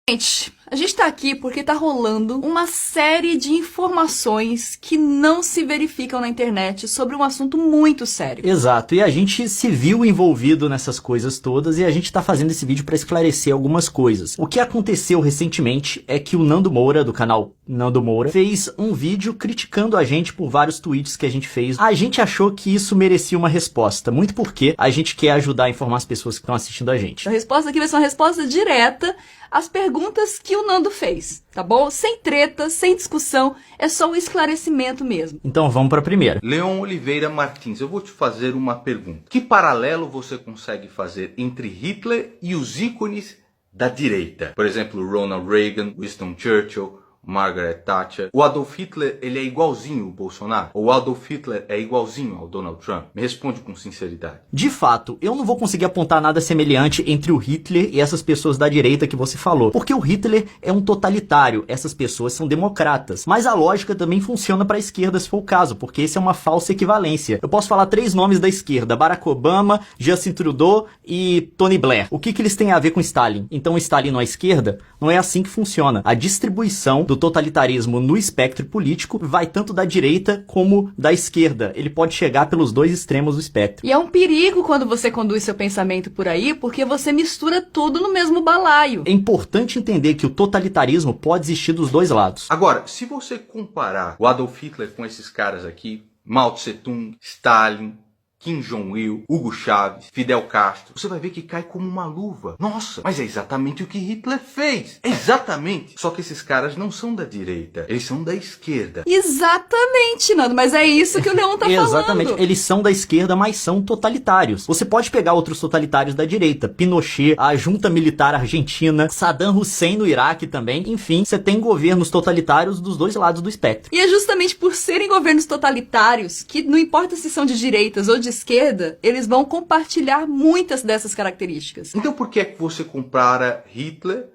Gente, a gente tá aqui porque tá rolando uma série de informações que não se verificam na internet sobre um assunto muito sério. Exato, e a gente se viu envolvido nessas coisas todas e a gente tá fazendo esse vídeo pra esclarecer algumas coisas. O que aconteceu recentemente é que o Nando Moura, do canal Nando Moura, fez um vídeo criticando a gente por vários tweets que a gente fez. A gente achou que isso merecia uma resposta, muito porque a gente quer ajudar a informar as pessoas que estão assistindo a gente. A resposta aqui vai ser uma resposta direta às perguntas que o Nando fez, tá bom? Sem treta, sem discussão, é só um esclarecimento mesmo. Então vamos pra primeira. Leon Oliveira Martins, eu vou te fazer uma pergunta. Que paralelo você consegue fazer entre Hitler e os ícones da direita? Por exemplo, Ronald Reagan, Winston Churchill, Margaret Thatcher. O Adolf Hitler, ele é igualzinho o Bolsonaro? Ou o Adolf Hitler é igualzinho ao Donald Trump? Me responde com sinceridade. De fato, eu não vou conseguir apontar nada semelhante entre o Hitler e essas pessoas da direita que você falou. Porque o Hitler é um totalitário, essas pessoas são democratas. Mas a lógica também funciona para a esquerda se for o caso, porque esse é uma falsa equivalência. Eu posso falar 3 nomes da esquerda: Barack Obama, Justin Trudeau e Tony Blair. O que eles têm a ver com Stalin? Então o Stalin não é esquerda? Não é assim que funciona. A distribuição do totalitarismo no espectro político vai tanto da direita como da esquerda. Ele pode chegar pelos 2 extremos do espectro. E é um perigo quando você conduz seu pensamento por aí, porque você mistura tudo no mesmo balaio. É importante entender que o totalitarismo pode existir dos 2 lados. Agora, se você comparar o Adolf Hitler com esses caras aqui, Mao Tse Tung, Stalin, Kim Jong-il, Hugo Chávez, Fidel Castro, você vai ver que cai como uma luva. Nossa, mas é exatamente o que Hitler fez. Exatamente. Só que esses caras não são da direita, eles são da esquerda. Exatamente, Nando, mas é isso que o Leon tá Exatamente, falando. eles são da esquerda, mas são totalitários. Você pode pegar outros totalitários da direita, Pinochet, a junta militar argentina, Saddam Hussein no Iraque também. Enfim, você tem governos totalitários dos 2 lados do espectro. E é justamente por serem governos totalitários que, não importa se são de direitas ou de esquerda, eles vão compartilhar muitas dessas características. Então por que é que você compara Hitler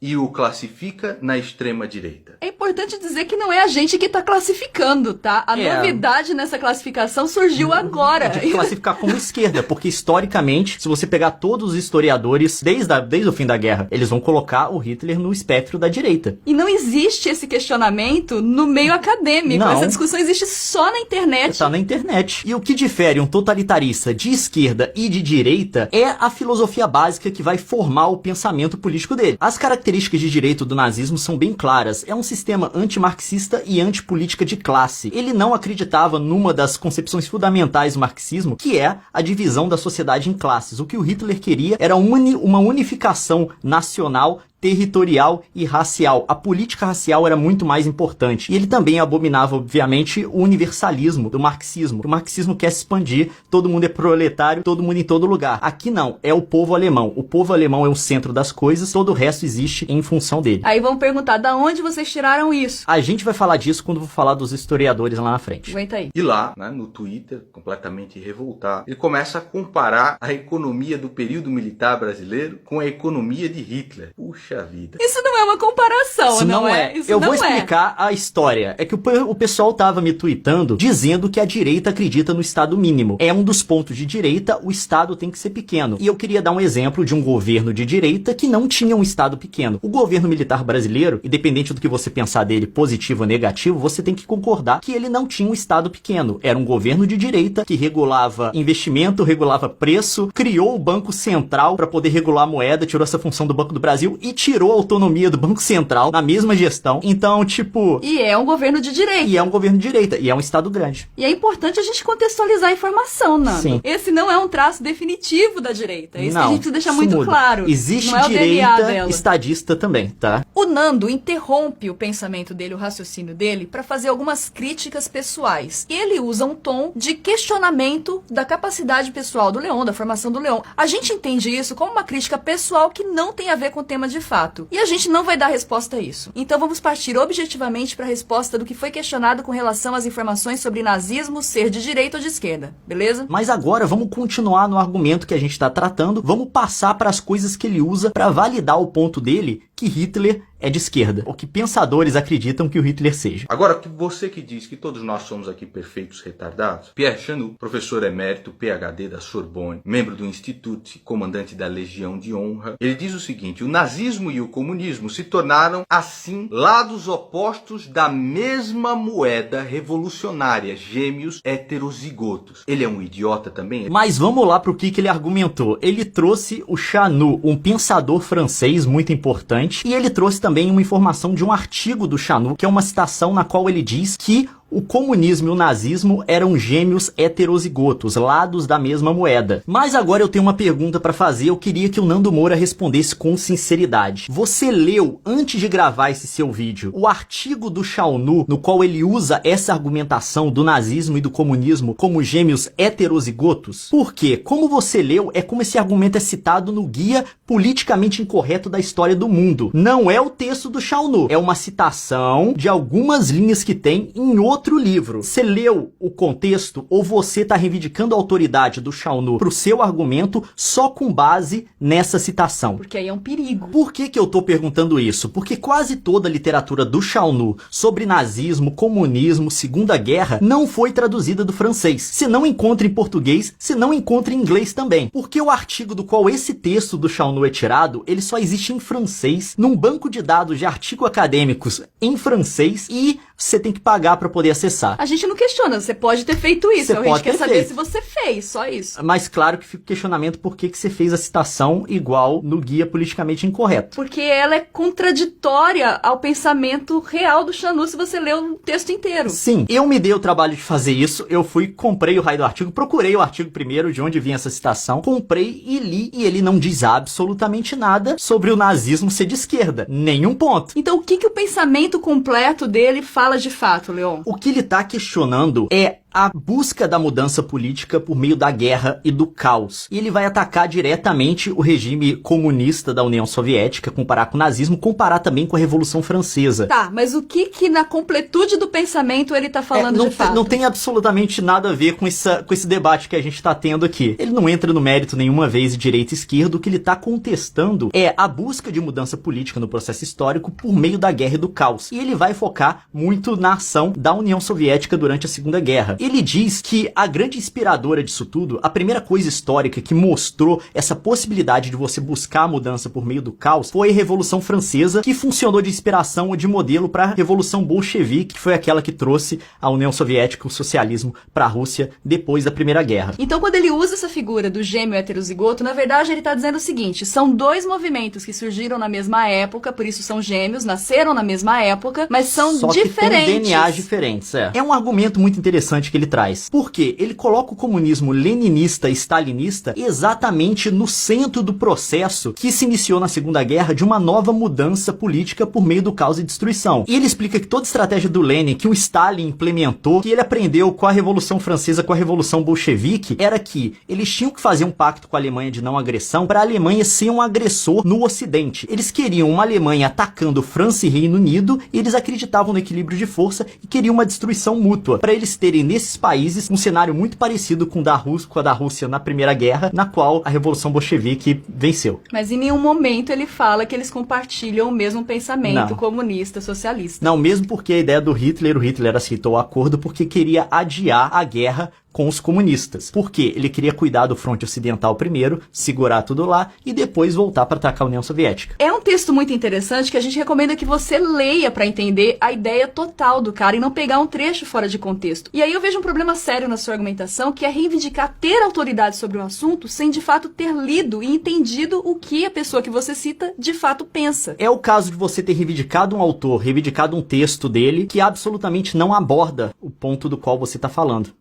e o classifica na extrema direita? É importante dizer que não é a gente que tá classificando, tá? A novidade nessa classificação surgiu agora. De classificar como esquerda, porque historicamente, se você pegar todos os historiadores, desde o fim da guerra, eles vão colocar o Hitler no espectro da direita. E não existe esse questionamento no meio acadêmico. Não. Essa discussão existe só na internet. Tá na internet. E o que difere um totalitarista de esquerda e de direita é a filosofia básica que vai formar o pensamento político dele. As características de direito do nazismo são bem claras. É um sistema antimarxista e antipolítica de classe. Ele não acreditava numa das concepções fundamentais do marxismo, que é a divisão da sociedade em classes. O que o Hitler queria era uma unificação nacional, territorial e racial. A política racial era muito mais importante. E ele também abominava, obviamente, o universalismo do marxismo. O marxismo quer se expandir, todo mundo é proletário, todo mundo em todo lugar. Aqui não, é o povo alemão. O povo alemão é o centro das coisas, todo o resto existe em função dele. Aí vão perguntar, da onde vocês tiraram isso? A gente vai falar disso quando eu vou falar dos historiadores lá na frente. Aguenta aí. E lá, né, no Twitter, completamente revoltado, ele começa a comparar a economia do período militar brasileiro com a economia de Hitler. Puxa vida. Isso não é uma comparação, Isso não é? Isso Eu não vou explicar a história. É que o pessoal tava me tweetando dizendo que a direita acredita no Estado mínimo. É um dos pontos de direita, o Estado tem que ser pequeno. E eu queria dar um exemplo de um governo de direita que não tinha um Estado pequeno. O governo militar brasileiro, independente do que você pensar dele, positivo ou negativo, você tem que concordar que ele não tinha um Estado pequeno. Era um governo de direita que regulava investimento, regulava preço, criou o Banco Central para poder regular a moeda, tirou essa função do Banco do Brasil e tirou a autonomia do Banco Central na mesma gestão. Então, tipo... E é um governo de direita. E é um governo de direita. E é um Estado grande. E é importante a gente contextualizar a informação, Nando. Sim. Esse não é um traço definitivo da direita. É isso que a gente precisa deixar isso muito muda. claro. Existe não é o DNA direita dela. estadista também, tá? O Nando interrompe o pensamento dele, o raciocínio dele, para fazer algumas críticas pessoais. Ele usa um tom de questionamento da capacidade pessoal do Leon, da formação do Leon. A gente entende isso como uma crítica pessoal que não tem a ver com o tema de fato. E a gente não vai dar resposta a isso. Então vamos partir objetivamente para a resposta do que foi questionado com relação às informações sobre nazismo ser de direita ou de esquerda, beleza? Mas agora vamos continuar no argumento que a gente está tratando, vamos passar para as coisas que ele usa para validar o ponto dele, que Hitler é de esquerda, ou que pensadores acreditam que o Hitler seja. Agora, você que diz que todos nós somos aqui perfeitos retardados, Pierre Chanou, professor emérito, PhD da Sorbonne, membro do Instituto, comandante da Legião de Honra, ele diz o seguinte: o nazismo e o comunismo se tornaram, assim, lados opostos da mesma moeda revolucionária, gêmeos heterozigotos. Ele é um idiota também? Mas vamos lá para o que ele argumentou. Ele trouxe o Chanou, um pensador francês muito importante, e ele trouxe também uma informação de um artigo do Chanou, que é uma citação na qual ele diz que o comunismo e o nazismo eram gêmeos heterozigotos, lados da mesma moeda. Mas agora eu tenho uma pergunta para fazer, eu queria que o Nando Moura respondesse com sinceridade. Você leu, antes de gravar esse seu vídeo, o artigo do Chanou, no qual ele usa essa argumentação do nazismo e do comunismo como gêmeos heterozigotos? Porque, como você leu, é como esse argumento é citado no Guia Politicamente Incorreto da História do Mundo. Não é o texto do Chanou, é uma citação de algumas linhas que tem em outro livro. Você leu o contexto ou você está reivindicando a autoridade do Chanou para o seu argumento só com base nessa citação? Porque aí é um perigo. Por que eu estou perguntando isso? Porque quase toda a literatura do Chanou sobre nazismo, comunismo, Segunda Guerra não foi traduzida do francês. Se não encontra em português, se não encontra em inglês também. Porque o artigo do qual esse texto do Chanou é tirado, ele só existe em francês, num banco de dados de artigos acadêmicos em francês, e você tem que pagar para poder acessar. A gente não questiona, você pode ter feito isso. A gente quer saber se você fez, só isso. Mas claro que fica o questionamento por que você fez a citação igual no Guia Politicamente Incorreto. Porque ela é contraditória ao pensamento real do Chanou se você ler o texto inteiro. Sim, eu me dei o trabalho de fazer isso, eu comprei o raio do artigo, procurei o artigo primeiro, de onde vinha essa citação, comprei e li, e ele não diz absolutamente nada sobre o nazismo ser de esquerda. Nenhum ponto. Então o que o pensamento completo dele fala de fato, Leon? O que ele está questionando é a busca da mudança política por meio da guerra e do caos. E ele vai atacar diretamente o regime comunista da União Soviética, comparar com o nazismo, comparar também com a Revolução Francesa. Tá, mas o que na completude do pensamento ele tá falando de fato? Não tem absolutamente nada a ver com esse debate que a gente está tendo aqui. Ele não entra no mérito nenhuma vez de direita e esquerda. O que ele está contestando é a busca de mudança política no processo histórico por meio da guerra e do caos. E ele vai focar muito na ação da União Soviética durante a Segunda Guerra. Ele diz que a grande inspiradora disso tudo, a primeira coisa histórica que mostrou essa possibilidade de você buscar a mudança por meio do caos, foi a Revolução Francesa, que funcionou de inspiração ou de modelo para a Revolução Bolchevique, que foi aquela que trouxe a União Soviética, o socialismo, para a Rússia depois da Primeira Guerra. Então, quando ele usa essa figura do gêmeo heterozigoto, na verdade ele está dizendo o seguinte: são dois movimentos que surgiram na mesma época, por isso são gêmeos, nasceram na mesma época, mas são diferentes. Só que tem DNAs diferentes, É um argumento muito interessante que ele traz. Por quê? Ele coloca o comunismo leninista e stalinista exatamente no centro do processo que se iniciou na Segunda Guerra de uma nova mudança política por meio do caos e destruição. E ele explica que toda a estratégia do Lenin, que o Stalin implementou, que ele aprendeu com a Revolução Francesa, com a Revolução Bolchevique, era que eles tinham que fazer um pacto com a Alemanha de não agressão para a Alemanha ser um agressor no Ocidente. Eles queriam uma Alemanha atacando França e Reino Unido, e eles acreditavam no equilíbrio de força e queriam uma destruição mútua, para eles terem nesses países um cenário muito parecido com a da Rússia na Primeira Guerra, na qual a Revolução Bolchevique venceu. Mas em nenhum momento ele fala que eles compartilham o mesmo pensamento comunista, socialista. Não, mesmo porque a ideia do Hitler, o Hitler aceitou o acordo porque queria adiar a guerra com os comunistas. Porque ele queria cuidar do fronte ocidental primeiro, segurar tudo lá e depois voltar para atacar a União Soviética. É um texto muito interessante que a gente recomenda que você leia para entender a ideia total do cara e não pegar um trecho fora de contexto. E aí eu vejo um problema sério na sua argumentação, que é reivindicar ter autoridade sobre um assunto sem de fato ter lido e entendido o que a pessoa que você cita de fato pensa. É o caso de você ter reivindicado um autor, reivindicado um texto dele que absolutamente não aborda o ponto do qual você está falando.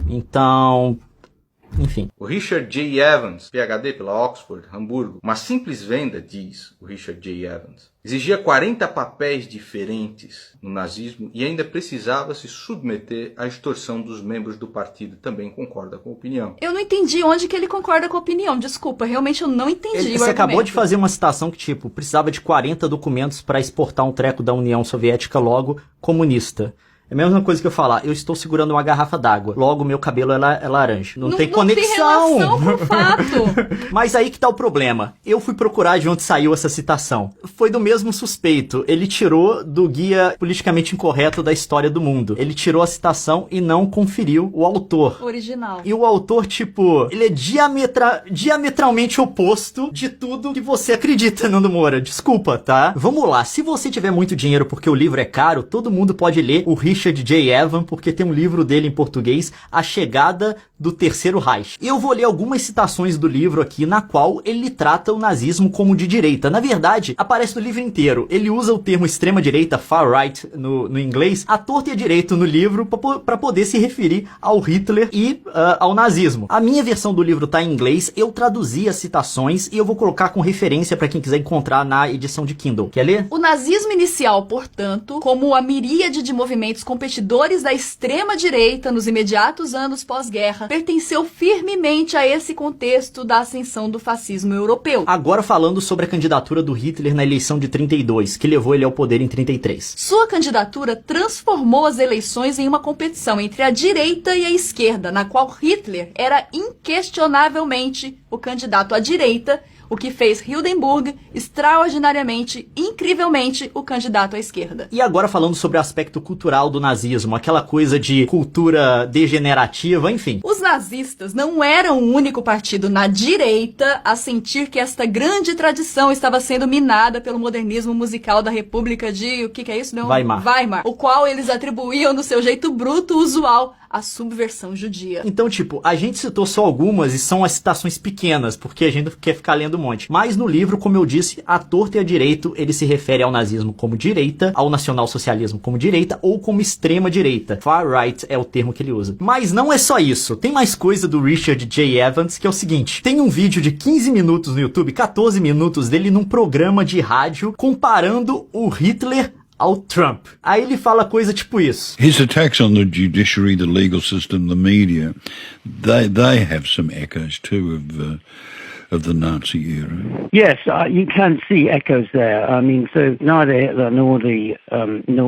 Então, enfim. O Richard J. Evans, PhD pela Oxford, Hamburgo, uma simples venda, diz o Richard J. Evans, exigia 40 papéis diferentes no nazismo e ainda precisava se submeter à extorsão dos membros do partido. Também concorda com a opinião. Eu não entendi onde que ele concorda com a opinião. Desculpa, realmente eu não entendi. Você acabou de fazer uma citação que, precisava de 40 documentos para exportar um treco da União Soviética logo comunista. É a mesma coisa que eu falar, eu estou segurando uma garrafa d'água, logo meu cabelo é laranja. Não tem conexão. Não tem relação com o fato. Mas aí que tá o problema. Eu fui procurar de onde saiu essa citação. Foi do mesmo suspeito. Ele tirou do Guia Politicamente Incorreto da História do Mundo. Ele tirou a citação e não conferiu o autor. Original. E o autor, tipo, ele é diametralmente oposto de tudo que você acredita, Nando Moura. Desculpa, tá? Vamos lá. Se você tiver muito dinheiro porque o livro é caro, todo mundo pode ler o Richard J. Evans, porque tem um livro dele em português, A Chegada do Terceiro Reich. Eu vou ler algumas citações do livro aqui, na qual ele trata o nazismo como de direita. Na verdade, aparece no livro inteiro. Ele usa o termo extrema-direita, far-right, no inglês, à torta e à direita no livro, para poder se referir ao Hitler e ao nazismo. A minha versão do livro tá em inglês, eu traduzi as citações e eu vou colocar com referência para quem quiser encontrar na edição de Kindle. Quer ler? O nazismo inicial, portanto, como a miríade de movimentos competidores da extrema-direita nos imediatos anos pós-guerra, pertenceu firmemente a esse contexto da ascensão do fascismo europeu. Agora falando sobre a candidatura do Hitler na eleição de 32, que levou ele ao poder em 33. Sua candidatura transformou as eleições em uma competição entre a direita e a esquerda, na qual Hitler era inquestionavelmente o candidato à direita, o que fez Hindenburg extraordinariamente, incrivelmente, o candidato à esquerda. E agora falando sobre o aspecto cultural do nazismo, aquela coisa de cultura degenerativa, enfim. Os nazistas não eram o único partido na direita a sentir que esta grande tradição estava sendo minada pelo modernismo musical da República de... o que é isso? Não? Weimar. O qual eles atribuíam do seu jeito bruto usual a subversão judia. Então, tipo, a gente citou só algumas e são as citações pequenas, porque a gente quer ficar lendo um monte. Mas no livro, como eu disse, à torta e à direito, ele se refere ao nazismo como direita, ao nacionalsocialismo como direita ou como extrema direita. Far right é o termo que ele usa. Mas não é só isso. Tem mais coisa do Richard J. Evans, que é o seguinte. Tem um vídeo de 15 minutos no YouTube, 14 minutos dele num programa de rádio comparando o Hitler ao Trump. Aí ele fala coisa tipo isso. His attacks on the judiciary, the legal system, the media, they have some echoes too of the Nazi era. Yes, you can see echoes there. I mean, so neither Hitler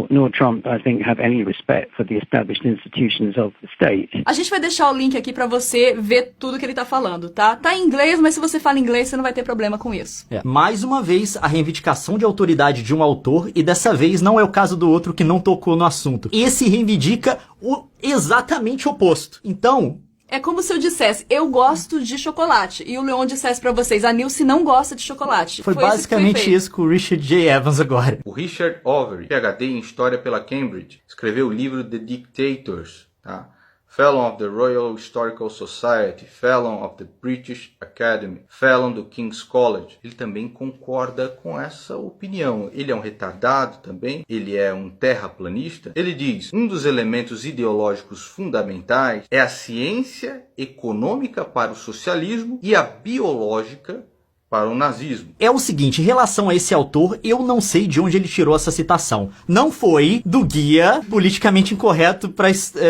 nor Trump, I think, have any respect for the established institutions of the state. A gente vai deixar o link aqui pra você ver tudo que ele tá falando, tá? Tá em inglês, mas se você fala inglês, você não vai ter problema com isso. Mais uma vez, a reivindicação de autoridade de um autor, e dessa vez não é o caso do outro que não tocou no assunto. Esse reivindica o exatamente oposto. Então... é como se eu dissesse, eu gosto de chocolate, e o Leon dissesse pra vocês, a Nilce não gosta de chocolate. Foi basicamente isso com o Richard J. Evans agora. O Richard Overy, PhD em História pela Cambridge, escreveu o livro The Dictators, tá? Fellow of the Royal Historical Society, Fellow of the British Academy, Fellow do King's College. Ele também concorda com essa opinião. Ele é um retardado também, ele é um terraplanista. Ele diz, um dos elementos ideológicos fundamentais é a ciência econômica para o socialismo e a biológica para o nazismo. É o seguinte, em relação a esse autor, eu não sei de onde ele tirou essa citação. Não foi do Guia Politicamente Incorreto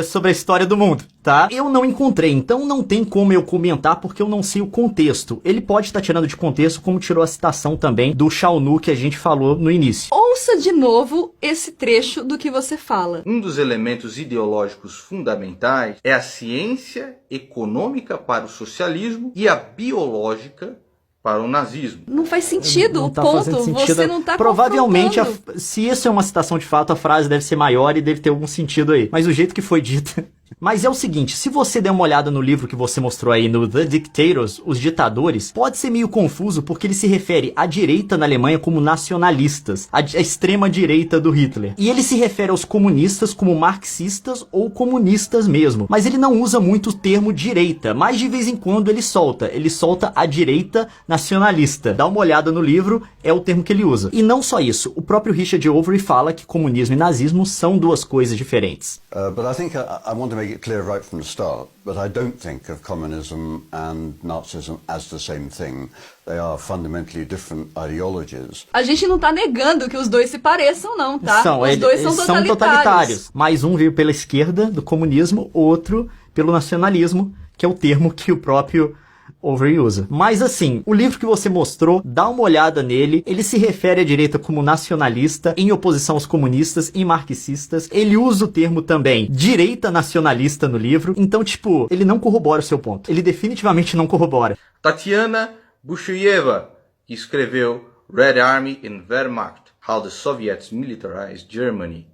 sobre a História do Mundo, tá? Eu não encontrei, então não tem como eu comentar porque eu não sei o contexto. Ele pode estar tirando de contexto, como tirou a citação também do Shaunu que a gente falou no início. Ouça de novo esse trecho do que você fala. Um dos elementos ideológicos fundamentais é a ciência econômica para o socialismo e a biológica para o nazismo. Não faz sentido, não o tá ponto, fazendo sentido. você não tá Provavelmente, confrontando. se isso é uma citação de fato, a frase deve ser maior e deve ter algum sentido aí. Mas o jeito que foi dito... Mas é o seguinte, se você der uma olhada no livro que você mostrou aí no The Dictators, Os Ditadores, pode ser meio confuso porque ele se refere à direita na Alemanha como nacionalistas, a extrema direita do Hitler. E ele se refere aos comunistas como marxistas ou comunistas mesmo. Mas ele não usa muito o termo direita, mas de vez em quando ele solta a direita nacionalista. Dá uma olhada no livro, é o termo que ele usa. E não só isso, o próprio Richard Overy fala que comunismo e nazismo são duas coisas diferentes. But I think I want to make it clear right from the start that I don't think of communism and Nazism as the same thing. They are fundamentally different ideologies. A gente não tá negando que os dois se pareçam, não, tá? Os dois são totalitários. Mas um veio pela esquerda do comunismo, outro pelo nacionalismo, que é o termo que o próprio overusa. Mas assim, o livro que você mostrou, dá uma olhada nele, ele se refere à direita como nacionalista, em oposição aos comunistas e marxistas, ele usa o termo também direita nacionalista no livro, então tipo, ele não corrobora o seu ponto, ele definitivamente não corrobora. Tatiana Bushuyeva, que escreveu Red Army and Wehrmacht, How the Soviets Militarized Germany.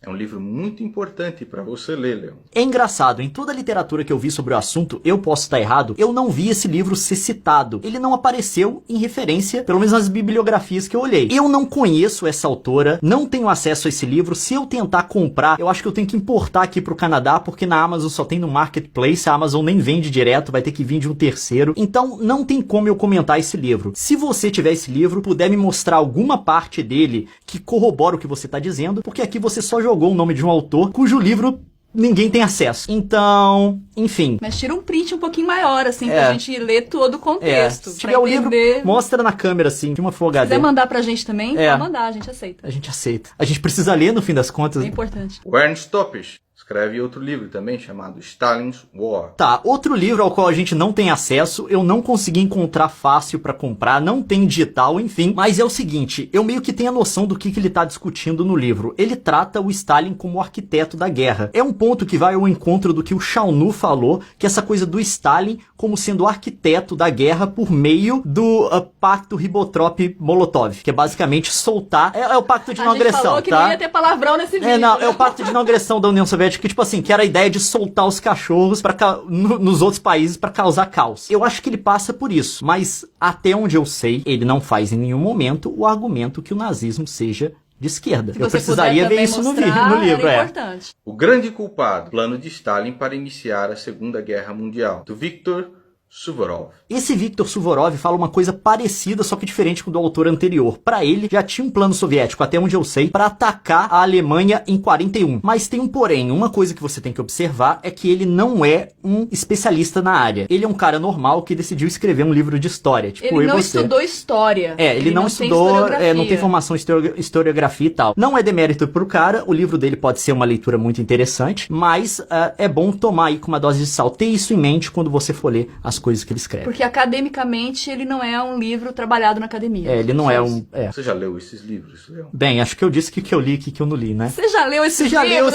É um livro muito importante para você ler, Leon. É engraçado, em toda a literatura que eu vi sobre o assunto, eu posso estar errado, eu não vi esse livro ser citado. Ele não apareceu em referência, pelo menos nas bibliografias que eu olhei. Eu não conheço essa autora, não tenho acesso a esse livro. Se eu tentar comprar, eu acho que eu tenho que importar aqui pro Canadá, porque na Amazon só tem no Marketplace, a Amazon nem vende direto, vai ter que vir de um terceiro. Então, não tem como eu comentar esse livro. Se você tiver esse livro, puder me mostrar alguma parte dele que corrobora o que você está dizendo, porque aqui você só jogou o nome de um autor cujo livro ninguém tem acesso. Então, enfim. Mas tira um print um pouquinho maior, assim, pra gente ler todo o contexto. Se tiver o livro, mostra na câmera, assim, de uma Full HD. Se quiser mandar pra gente também, pode mandar, a gente aceita. A gente aceita. A gente precisa ler, no fim das contas. É importante. O Ernst Topisch escreve outro livro também, chamado Stalin's War. Tá, outro livro ao qual a gente não tem acesso, eu não consegui encontrar fácil pra comprar, não tem digital, enfim. Mas é o seguinte, eu meio que tenho a noção do que ele tá discutindo no livro. Ele trata o Stalin como o arquiteto da guerra. É um ponto que vai ao encontro do que o Shaunu falou, que essa coisa do Stalin como sendo o arquiteto da guerra por meio do pacto Ribbentrop-Molotov, que é basicamente soltar... É o pacto de não agressão, tá? A gente falou que não ia ter palavrão nesse vídeo. É o pacto de não agressão da União Soviética, que, tipo assim, que era a ideia de soltar os cachorros nos outros países pra causar caos. Eu acho que ele passa por isso, mas até onde eu sei, ele não faz em nenhum momento o argumento que o nazismo seja de esquerda. Eu precisaria ver isso no livro. Importante. O grande culpado, plano de Stalin para iniciar a Segunda Guerra Mundial, do Viktor Suvorov. Esse Viktor Suvorov fala uma coisa parecida, só que diferente com o do autor anterior. Para ele, já tinha um plano soviético, até onde eu sei, para atacar a Alemanha em 41. Mas tem um porém. Uma coisa que você tem que observar é que ele não é um especialista na área. Ele é um cara normal que decidiu escrever um livro de história. Tipo, ele não estudou história. Ele não estudou, não tem formação em historiografia e tal. Não é demérito pro cara, o livro dele pode ser uma leitura muito interessante, mas é bom tomar aí com uma dose de sal. Ter isso em mente quando você for ler as coisas que ele escreve. Porque academicamente ele não é um livro trabalhado na academia. Ele não é um... Você já leu esses livros, Leon? Bem, acho que eu disse que eu li e que eu não li, né? Você já leu esses livros?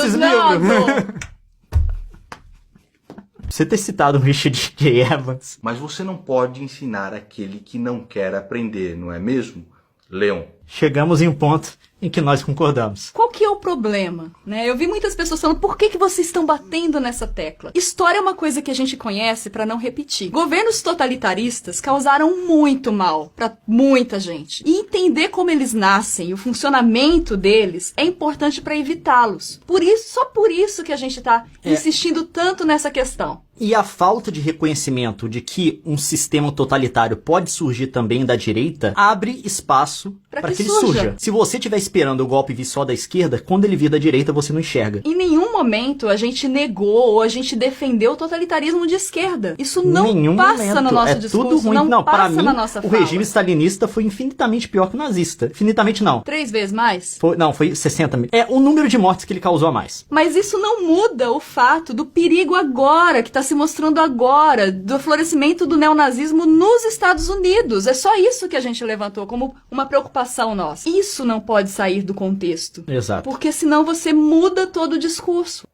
Você ter citado o Richard J. Evans. Mas você não pode ensinar aquele que não quer aprender, não é mesmo, Leon? Chegamos em um ponto em que nós concordamos. Qual que é o problema, né? Eu vi muitas pessoas falando, por que vocês estão batendo nessa tecla? História é uma coisa que a gente conhece para não repetir. Governos totalitaristas causaram muito mal para muita gente. E entender como eles nascem e o funcionamento deles é importante para evitá-los. Só por isso que a gente tá insistindo tanto nessa questão. E a falta de reconhecimento de que um sistema totalitário pode surgir também da direita abre espaço para que ele surja. Se você estiver esperando o golpe vir só da esquerda, quando ele vir da direita, você não enxerga. Em nenhum momento a gente negou ou a gente defendeu o totalitarismo de esquerda. Isso não passa no nosso discurso, tudo ruim. Não, passa para mim, na nossa o fala. regime stalinista foi infinitamente pior que o nazista. Infinitamente não. 3 vezes mais? Foi 60 mil. É o número de mortes que ele causou a mais. Mas isso não muda o fato do perigo agora, que está se mostrando agora, do florescimento do neonazismo nos Estados Unidos. É só isso que a gente levantou como uma preocupação nossa. Isso não pode sair do contexto. Exato. Porque senão você muda todo o discurso.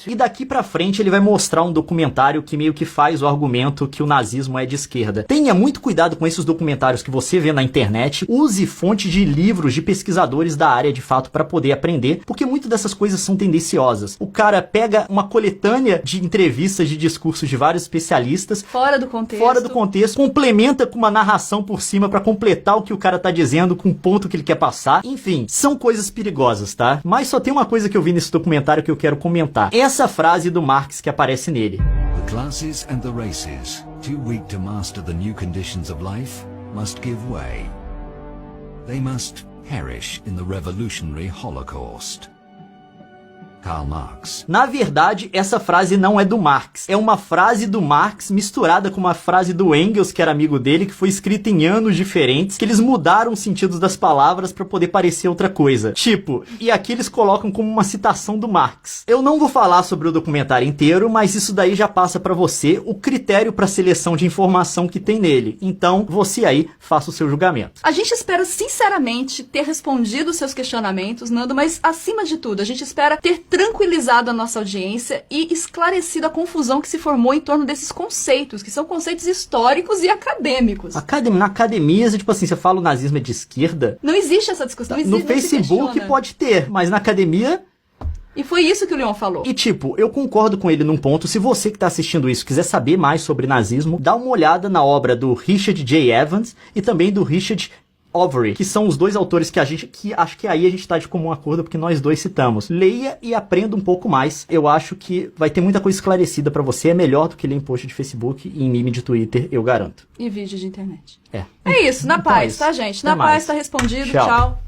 E daqui pra frente ele vai mostrar um documentário que meio que faz o argumento que o nazismo é de esquerda. Tenha muito cuidado com esses documentários que você vê na internet. Use fonte de livros de pesquisadores da área de fato para poder aprender, porque muitas dessas coisas são tendenciosas. O cara pega uma coletânea de entrevistas, de discursos de vários especialistas, fora do contexto, complementa com uma narração por cima para completar o que o cara tá dizendo com o ponto que ele quer passar. Enfim, são coisas perigosas, tá? Mas só tem uma coisa que eu vi nesse documentário que eu quero comentar. Essa frase do Marx que aparece nele. The classes and the races, too weak to master the new conditions of life, must give way. They must perish in the revolutionary Holocaust. Karl Marx. Na verdade, essa frase não é do Marx. É uma frase do Marx misturada com uma frase do Engels, que era amigo dele, que foi escrita em anos diferentes, que eles mudaram os sentidos das palavras pra poder parecer outra coisa. Tipo, e aqui eles colocam como uma citação do Marx. Eu não vou falar sobre o documentário inteiro, mas isso daí já passa pra você o critério pra seleção de informação que tem nele. Então, você aí, faça o seu julgamento. A gente espera sinceramente ter respondido os seus questionamentos, Nando, mas acima de tudo, a gente espera ter tranquilizado a nossa audiência e esclarecido a confusão que se formou em torno desses conceitos, que são conceitos históricos e acadêmicos. Na academia, tipo assim, você fala o nazismo é de esquerda. Não existe essa discussão. Não existe, No Facebook pode ter, mas na academia... E foi isso que o Leon falou. E tipo, eu concordo com ele num ponto. Se você que tá assistindo isso quiser saber mais sobre nazismo, dá uma olhada na obra do Richard J. Evans e também do Richard Overy, que são os dois autores que acho que aí a gente tá de comum acordo, porque nós dois citamos. Leia e aprenda um pouco mais. Eu acho que vai ter muita coisa esclarecida pra você. É melhor do que ler em post de Facebook e em meme de Twitter, eu garanto. E vídeo de internet. É isso, na então paz, tá, gente? Na Até paz, mais. tá respondido. Tchau. Tchau.